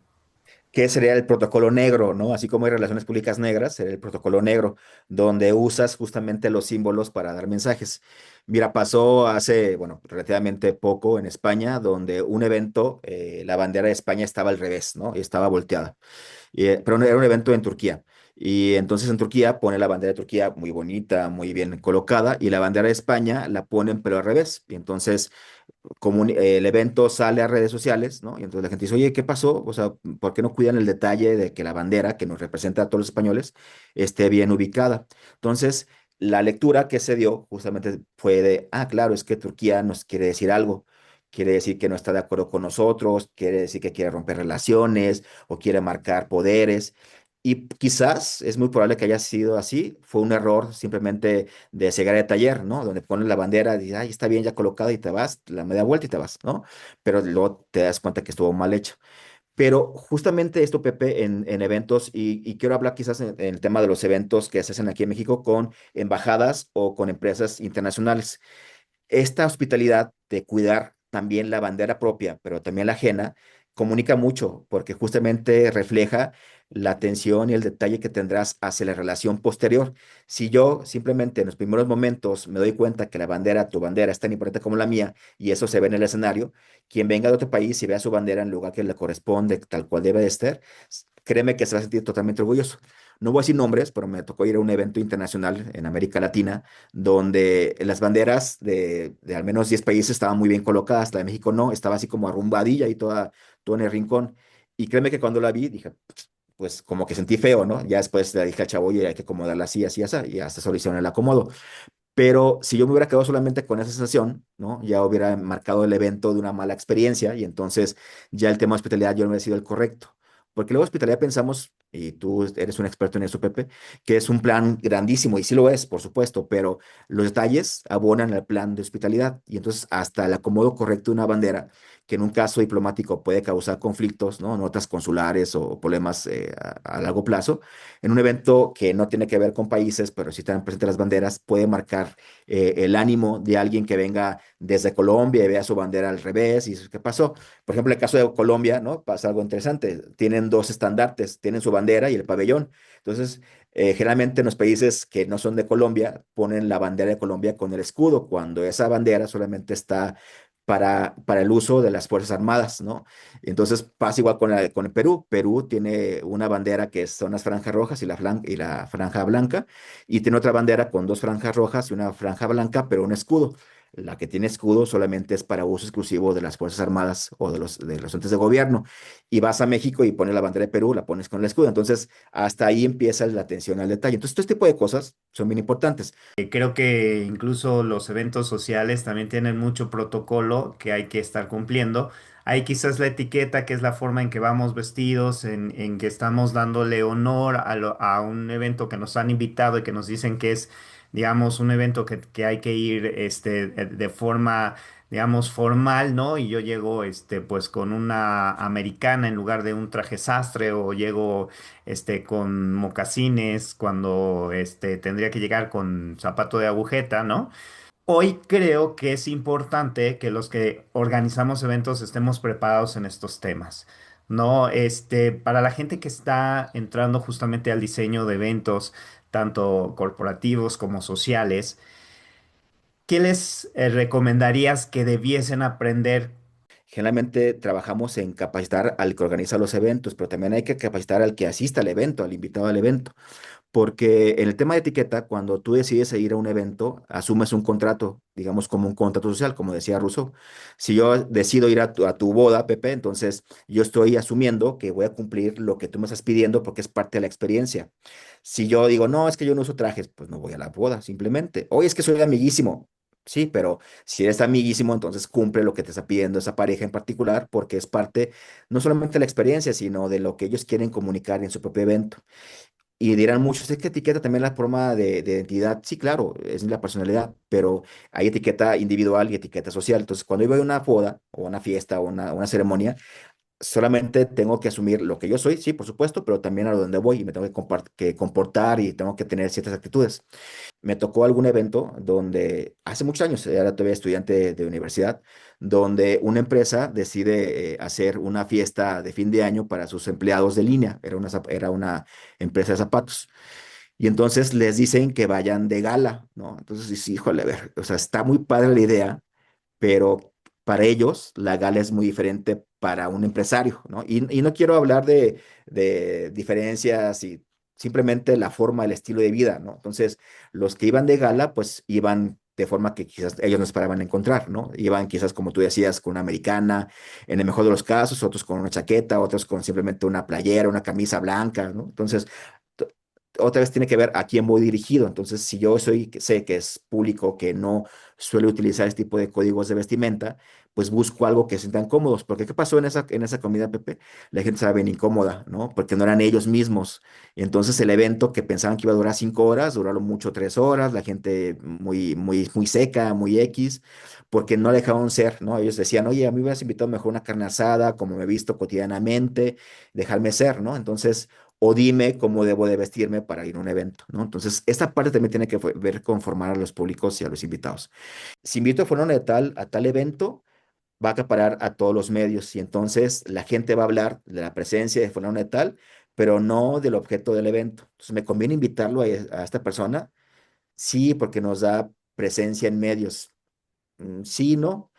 ¿Qué sería el protocolo negro, ¿no? Así como hay relaciones públicas negras, sería el protocolo negro, donde usas justamente los símbolos para dar mensajes. Mira, pasó hace, bueno, relativamente poco en España, donde un evento, la bandera de España estaba al revés, ¿no? Y estaba volteada. Pero no, era un evento en Turquía. Y entonces en Turquía pone la bandera de Turquía muy bonita, muy bien colocada, y la bandera de España la ponen pero al revés. Y entonces el evento sale a redes sociales, ¿no? Y entonces la gente dice, oye, ¿qué pasó? O sea, ¿por qué no cuidan el detalle de que la bandera que nos representa a todos los españoles esté bien ubicada? Entonces, la lectura que se dio justamente fue de, ah, claro, es que Turquía nos quiere decir algo. Quiere decir que no está de acuerdo con nosotros, quiere decir que quiere romper relaciones o quiere marcar poderes. Y quizás es muy probable que haya sido así. Fue un error simplemente de cegar de taller, ¿no? Donde pones la bandera y dices, ay, está bien ya colocada y te vas, la media vuelta y te vas, ¿no? Pero luego te das cuenta que estuvo mal hecho. Pero justamente esto, Pepe, en eventos, y quiero hablar quizás en el tema de los eventos que se hacen aquí en México con embajadas o con empresas internacionales. Esta hospitalidad de cuidar también la bandera propia, pero también la ajena, comunica mucho porque justamente refleja la atención y el detalle que tendrás hacia la relación posterior. Si yo simplemente en los primeros momentos me doy cuenta que tu bandera es tan importante como la mía, y eso se ve en el escenario, quien venga de otro país y vea su bandera en el lugar que le corresponde, tal cual debe de estar, créeme que se va a sentir totalmente orgulloso. No voy a decir nombres, pero me tocó ir a un evento internacional en América Latina donde las banderas de al menos 10 países estaban muy bien colocadas, la de México no, estaba así como arrumbadilla y toda en el rincón. Y créeme que cuando la vi, dije, pues como que sentí feo, ¿no? Ya después le dije al chavo, oye, hay que acomodarla así, así, así, y hasta solucioné el acomodo. Pero si yo me hubiera quedado solamente con esa sensación, ¿no? Ya hubiera marcado el evento de una mala experiencia y entonces ya el tema de hospitalidad yo no hubiera sido el correcto. Porque luego hospitalidad pensamos, y tú eres un experto en eso, Pepe, que es un plan grandísimo, y sí lo es, por supuesto, pero los detalles abonan al plan de hospitalidad. Y entonces hasta el acomodo correcto de una bandera, que en un caso diplomático puede causar conflictos, ¿no? Notas consulares o problemas a largo plazo, en un evento que no tiene que ver con países, pero sí están presentes las banderas, puede marcar el ánimo de alguien que venga desde Colombia y vea su bandera al revés y dice, ¿qué pasó? Por ejemplo, en el caso de Colombia, ¿no? Pasa algo interesante. Tienen dos estandartes, tienen su bandera y el pabellón. Entonces, generalmente en los países que no son de Colombia ponen la bandera de Colombia con el escudo, cuando esa bandera solamente está para el uso de las Fuerzas Armadas, ¿no? Entonces pasa igual con el Perú. Perú tiene una bandera que son las franjas rojas y la franja blanca, y tiene otra bandera con dos franjas rojas y una franja blanca, pero un escudo. La que tiene escudo solamente es para uso exclusivo de las Fuerzas Armadas o de los entes de gobierno. Y vas a México y pones la bandera de Perú, la pones con el escudo. Entonces, hasta ahí empieza la atención al detalle. Entonces, todo este tipo de cosas son bien importantes. Creo que incluso los eventos sociales también tienen mucho protocolo que hay que estar cumpliendo. Hay quizás la etiqueta, que es la forma en que vamos vestidos, en que estamos dándole honor a un evento que nos han invitado y que nos dicen que es, digamos, un evento que hay que ir de forma, digamos, formal, ¿no? Y yo llego, pues con una americana en lugar de un traje sastre, o llego con mocasines cuando tendría que llegar con zapato de agujeta, ¿no? Hoy creo que es importante que los que organizamos eventos estemos preparados en estos temas. No, para la gente que está entrando justamente al diseño de eventos, tanto corporativos como sociales, ¿qué les recomendarías que debiesen aprender? Generalmente trabajamos en capacitar al que organiza los eventos, pero también hay que capacitar al que asista al evento, al invitado al evento. Porque en el tema de etiqueta, cuando tú decides ir a un evento, asumes un contrato, digamos como un contrato social, como decía Rousseau. Si yo decido ir a tu boda, Pepe, entonces yo estoy asumiendo que voy a cumplir lo que tú me estás pidiendo porque es parte de la experiencia. Si yo digo, no, es que yo no uso trajes, pues no voy a la boda, simplemente. Oye, es que soy amiguísimo. Sí, pero si eres amiguísimo, entonces cumple lo que te está pidiendo esa pareja en particular, porque es parte no solamente de la experiencia, sino de lo que ellos quieren comunicar en su propio evento. Y dirán muchos, es que etiqueta también la forma de identidad. Sí, claro, es la personalidad, pero hay etiqueta individual y etiqueta social. Entonces, cuando yo voy a una boda o una fiesta o una ceremonia, solamente tengo que asumir lo que yo soy, sí, por supuesto, pero también a donde voy y me tengo que comportar y tengo que tener ciertas actitudes. Me tocó algún evento donde, hace muchos años, era todavía estudiante de universidad, donde una empresa decide hacer una fiesta de fin de año para sus empleados de línea. Era una empresa de zapatos. Y entonces les dicen que vayan de gala, ¿no? Entonces dices, híjole, a ver, o sea, está muy padre la idea, pero para ellos la gala es muy diferente para un empresario, ¿no? Y no quiero hablar de diferencias y simplemente la forma, el estilo de vida, ¿no? Entonces, los que iban de gala, pues iban de forma que quizás ellos no esperaban encontrar, ¿no? Iban quizás, como tú decías, con una americana, en el mejor de los casos, otros con una chaqueta, otros con simplemente una playera, una camisa blanca, ¿no? Entonces, t- otra vez tiene que ver a quién voy dirigido. Entonces, si yo sé que es público que no suele utilizar este tipo de códigos de vestimenta, pues busco algo que se sientan cómodos. Porque ¿qué pasó en esa comida, Pepe? La gente estaba bien incómoda, ¿no? Porque no eran ellos mismos. Y entonces el evento que pensaban que iba a durar 5 horas, duraron mucho 3 horas, la gente muy, muy, muy seca, muy X, porque no dejaron ser, ¿no? Ellos decían, oye, a mí me hubieras invitado mejor una carne asada, como me he visto cotidianamente, dejarme ser, ¿no? Entonces, o dime cómo debo de vestirme para ir a un evento, ¿no? Entonces, esta parte también tiene que ver con formar a los públicos y a los invitados. Si invito a fulano de tal a tal evento, va a acaparar a todos los medios y entonces la gente va a hablar de la presencia de fulano de tal, pero no del objeto del evento. Entonces, ¿me conviene invitarlo a esta persona? Sí, porque nos da presencia en medios. Sí, ¿no?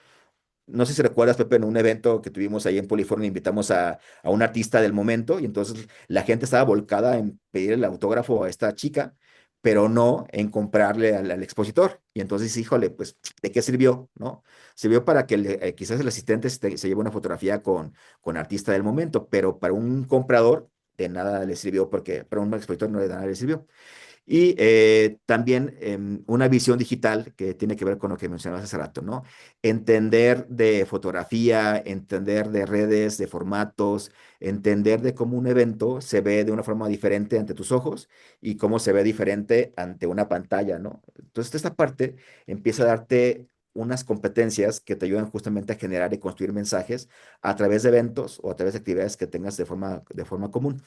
No sé si recuerdas, Pepe, en un evento que tuvimos ahí en Polifornia, invitamos a un artista del momento y entonces la gente estaba volcada en pedir el autógrafo a esta chica, pero no en comprarle al expositor. Y entonces, híjole, pues, ¿de qué sirvió? ¿No? Sirvió para que quizás el asistente se lleve una fotografía con artista del momento, pero para un comprador de nada le sirvió porque para un expositor no de nada le sirvió. Y también una visión digital que tiene que ver con lo que mencionabas hace rato, ¿no? Entender de fotografía, entender de redes, de formatos, entender de cómo un evento se ve de una forma diferente ante tus ojos y cómo se ve diferente ante una pantalla, ¿no? Entonces, esta parte empieza a darte unas competencias que te ayudan justamente a generar y construir mensajes a través de eventos o a través de actividades que tengas de forma común.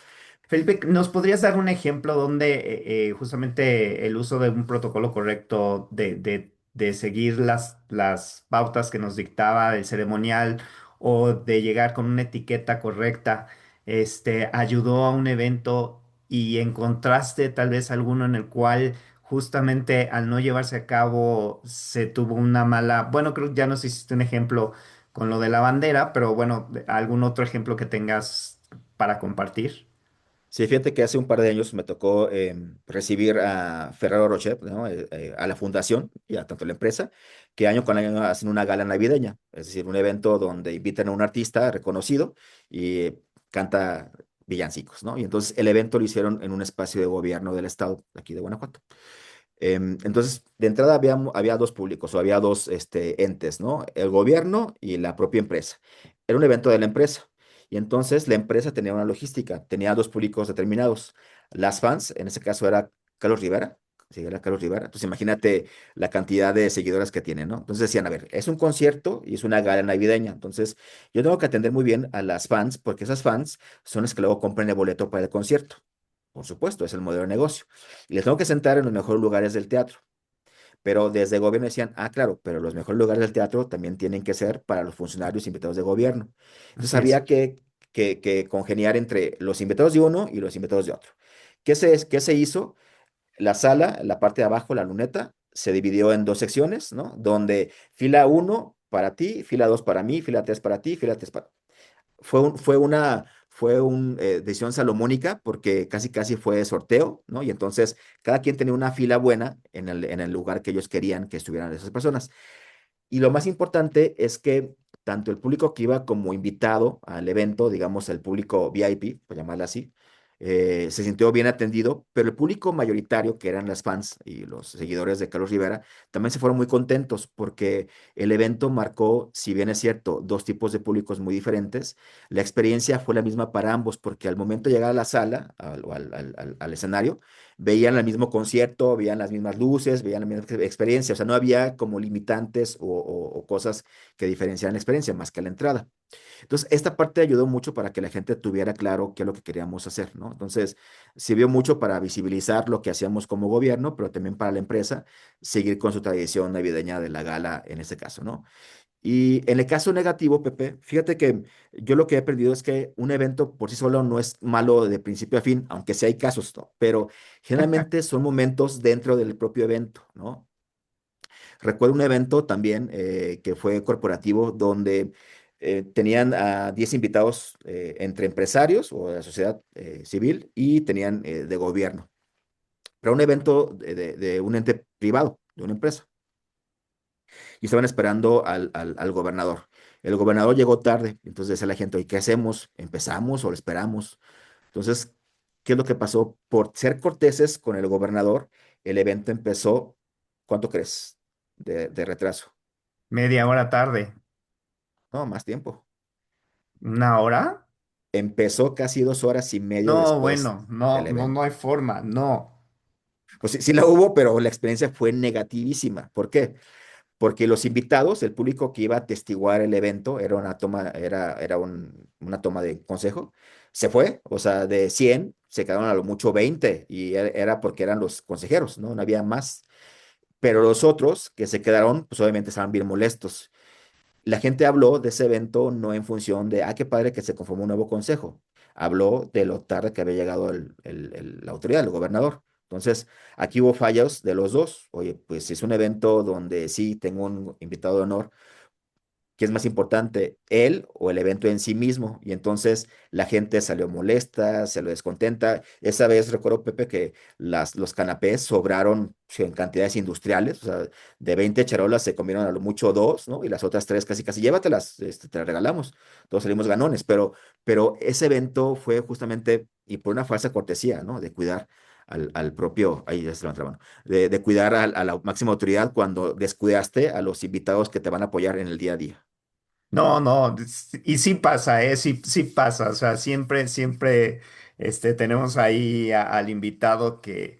Felipe, ¿nos podrías dar un ejemplo donde justamente el uso de un protocolo correcto de seguir las pautas que nos dictaba el ceremonial, o de llegar con una etiqueta correcta, ayudó a un evento, y encontraste tal vez alguno en el cual justamente al no llevarse a cabo se tuvo una mala, bueno, creo que ya nos hiciste un ejemplo con lo de la bandera, pero bueno, algún otro ejemplo que tengas para compartir. Sí, fíjate que hace un par de años me tocó recibir a Ferrero Rocher, ¿no? A la fundación y a tanto la empresa, que año con año hacen una gala navideña, es decir, un evento donde invitan a un artista reconocido y canta villancicos, ¿no? Y entonces el evento lo hicieron en un espacio de gobierno del estado, de aquí de Guanajuato. Entonces, de entrada había dos públicos o había dos entes, ¿no? El gobierno y la propia empresa. Era un evento de la empresa. Y entonces la empresa tenía una logística, tenía dos públicos determinados. Las fans, en ese caso era Carlos Rivera, sí, era Carlos Rivera. Entonces imagínate la cantidad de seguidoras que tiene, ¿no? Entonces decían, a ver, es un concierto y es una gala navideña. Entonces yo tengo que atender muy bien a las fans porque esas fans son las que luego compran el boleto para el concierto. Por supuesto, es el modelo de negocio. Y les tengo que sentar en los mejores lugares del teatro. Pero desde el gobierno decían, ah, claro, pero los mejores lugares del teatro también tienen que ser para los funcionarios invitados de gobierno. Entonces Así es. había que congeniar entre los invitados de uno y los invitados de otro. Qué se hizo? La sala, la parte de abajo, la luneta, se dividió en dos secciones, ¿no? Donde fila uno para ti, fila 2 para mí, fila 3 para ti, fila 3 para fue una decisión salomónica porque casi casi fue sorteo, ¿no? Y entonces cada quien tenía una fila buena en el lugar que ellos querían que estuvieran esas personas. Y lo más importante es que tanto el público que iba como invitado al evento, digamos el público VIP, por llamarlo así, se sintió bien atendido, pero el público mayoritario, que eran las fans y los seguidores de Carlos Rivera, también se fueron muy contentos porque el evento marcó, si bien es cierto, dos tipos de públicos muy diferentes, la experiencia fue la misma para ambos, porque al momento de llegar a la sala, al escenario, veían el mismo concierto, veían las mismas luces, veían la misma experiencia, o sea, no había como limitantes o cosas que diferenciaran la experiencia más que la entrada. Entonces, esta parte ayudó mucho para que la gente tuviera claro qué es lo que queríamos hacer, ¿no? Entonces, sirvió mucho para visibilizar lo que hacíamos como gobierno, pero también para la empresa seguir con su tradición navideña de la gala en este caso, ¿no? Y en el caso negativo, Pepe, fíjate que yo lo que he aprendido es que un evento por sí solo no es malo de principio a fin, aunque sí hay casos, ¿no? Pero generalmente son momentos dentro del propio evento, ¿no? Recuerdo un evento también que fue corporativo donde tenían a 10 invitados entre empresarios o de la sociedad civil y tenían de gobierno. Era un evento de un ente privado, de una empresa y estaban esperando al gobernador. El gobernador llegó tarde, entonces decía la gente, oye, ¿qué hacemos? ¿Empezamos o lo esperamos? Entonces, ¿qué es lo que pasó? Por ser corteses con el gobernador, el evento empezó, ¿cuánto crees? De retraso. Media hora tarde. No, más tiempo. ¿Una hora? Empezó casi 2 horas y media No, después bueno, del no, no, no evento. hay forma, no. Pues sí, sí la hubo, pero la experiencia fue negativísima. ¿Por qué? Porque los invitados, el público que iba a atestiguar el evento, era una toma, una toma de consejo, se fue, o sea, de 100 se quedaron a lo mucho 20 y era porque eran los consejeros, ¿no? No había más. Pero los otros que se quedaron, pues obviamente estaban bien molestos. La gente habló de ese evento no en función de, ah, qué padre que se conformó un nuevo consejo. Habló de lo tarde que había llegado la autoridad, el gobernador. Entonces, aquí hubo fallos de los dos. Oye, pues si es un evento donde sí tengo un invitado de honor, ¿qué es más importante, él o el evento en sí mismo? Y entonces la gente salió molesta, se lo descontenta. Esa vez recuerdo, Pepe, que los canapés sobraron sí, en cantidades industriales, o sea, de 20 charolas se comieron a lo mucho dos, ¿no? Y las otras tres casi, casi, llévatelas, te las regalamos. Todos salimos ganones, pero ese evento fue justamente, y por una falsa cortesía, ¿no? De cuidar al propio, ahí ya se levanta la mano, de cuidar a la máxima autoridad cuando descuidaste a los invitados que te van a apoyar en el día a día. No, no, y sí pasa, sí, sí pasa, o sea, siempre, siempre, tenemos ahí al invitado que,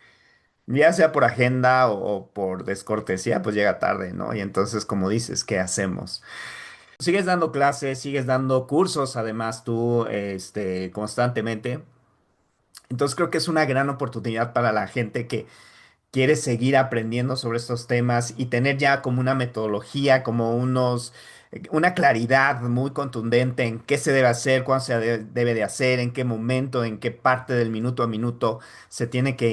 ya sea por agenda o por descortesía, pues llega tarde, ¿no? Y entonces, como dices, ¿qué hacemos? Sigues dando clases, sigues dando cursos, además tú, constantemente. Entonces creo que es una gran oportunidad para la gente que quiere seguir aprendiendo sobre estos temas y tener ya como una metodología, como unos una claridad muy contundente en qué se debe hacer, cuándo debe de hacer, en qué momento, en qué parte del minuto a minuto se tiene que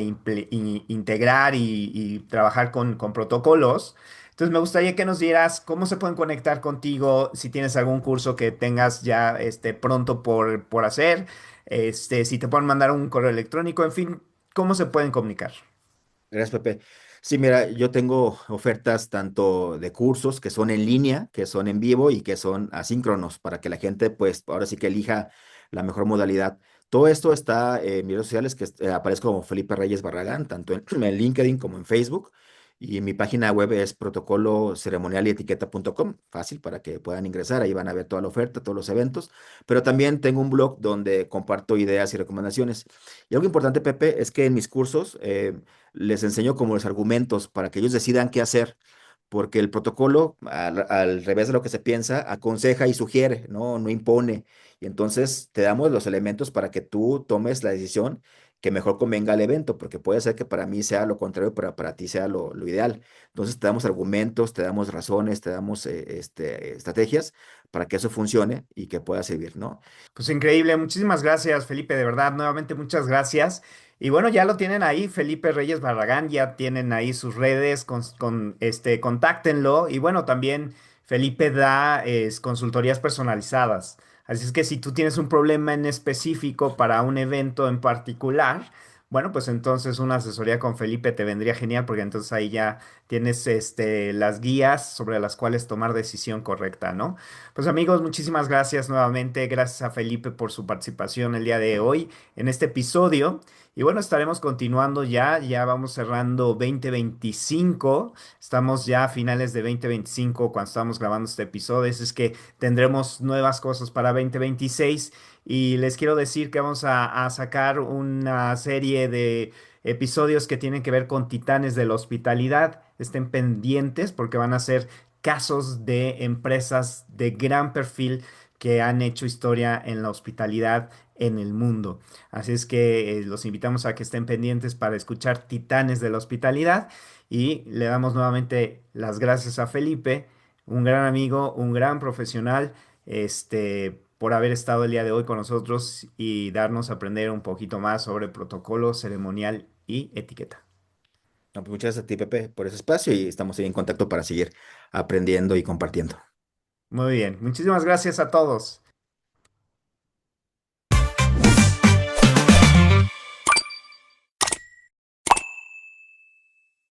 integrar y trabajar con protocolos. Entonces me gustaría que nos dieras cómo se pueden conectar contigo, si tienes algún curso que tengas ya pronto por hacer, si te pueden mandar un correo electrónico, en fin, cómo se pueden comunicar. Gracias, Pepe. Sí, mira, yo tengo ofertas tanto de cursos que son en línea, que son en vivo y que son asíncronos para que la gente, pues, ahora sí que elija la mejor modalidad. Todo esto está en mis redes sociales, que aparezco como Felipe Reyes Barragán, tanto en, en LinkedIn como en Facebook. Y mi página web es protocolo ceremonial y etiqueta.com, fácil para que puedan ingresar, ahí van a ver toda la oferta, todos los eventos. Pero también tengo un blog donde comparto ideas y recomendaciones. Y algo importante, Pepe, es que en mis cursos, les enseño como los argumentos para que ellos decidan qué hacer, porque el protocolo, al revés de lo que se piensa, aconseja y sugiere, no, no impone. Y entonces te damos los elementos para que tú tomes la decisión que mejor convenga al evento, porque puede ser que para mí sea lo contrario, pero para ti sea lo ideal. Entonces te damos argumentos, te damos razones, te damos estrategias para que eso funcione y que pueda servir, ¿no? Pues increíble, muchísimas gracias, Felipe, de verdad, nuevamente muchas gracias. Y bueno, ya lo tienen ahí, Felipe Reyes Barragán, ya tienen ahí sus redes, contáctenlo. Y bueno, también Felipe da consultorías personalizadas. Así es que si tú tienes un problema en específico para un evento en particular, bueno, pues entonces una asesoría con Felipe te vendría genial porque entonces ahí ya tienes las guías sobre las cuales tomar decisión correcta, ¿no? Pues amigos, muchísimas gracias nuevamente. Gracias a Felipe por su participación el día de hoy en este episodio. Y bueno, estaremos continuando ya vamos cerrando 2025. Estamos ya a finales de 2025 cuando estamos grabando este episodio. Es que tendremos nuevas cosas para 2026. Y les quiero decir que vamos a sacar una serie de episodios que tienen que ver con titanes de la hospitalidad. Estén pendientes porque van a ser casos de empresas de gran perfil que han hecho historia en la hospitalidad en el mundo. Así es que los invitamos a que estén pendientes para escuchar Titanes de la Hospitalidad y le damos nuevamente las gracias a Felipe, un gran amigo, un gran profesional, por haber estado el día de hoy con nosotros y darnos a aprender un poquito más sobre protocolo ceremonial y etiqueta. No, pues muchas gracias a ti, Pepe, por ese espacio y estamos ahí en contacto para seguir aprendiendo y compartiendo. Muy bien, muchísimas gracias a todos.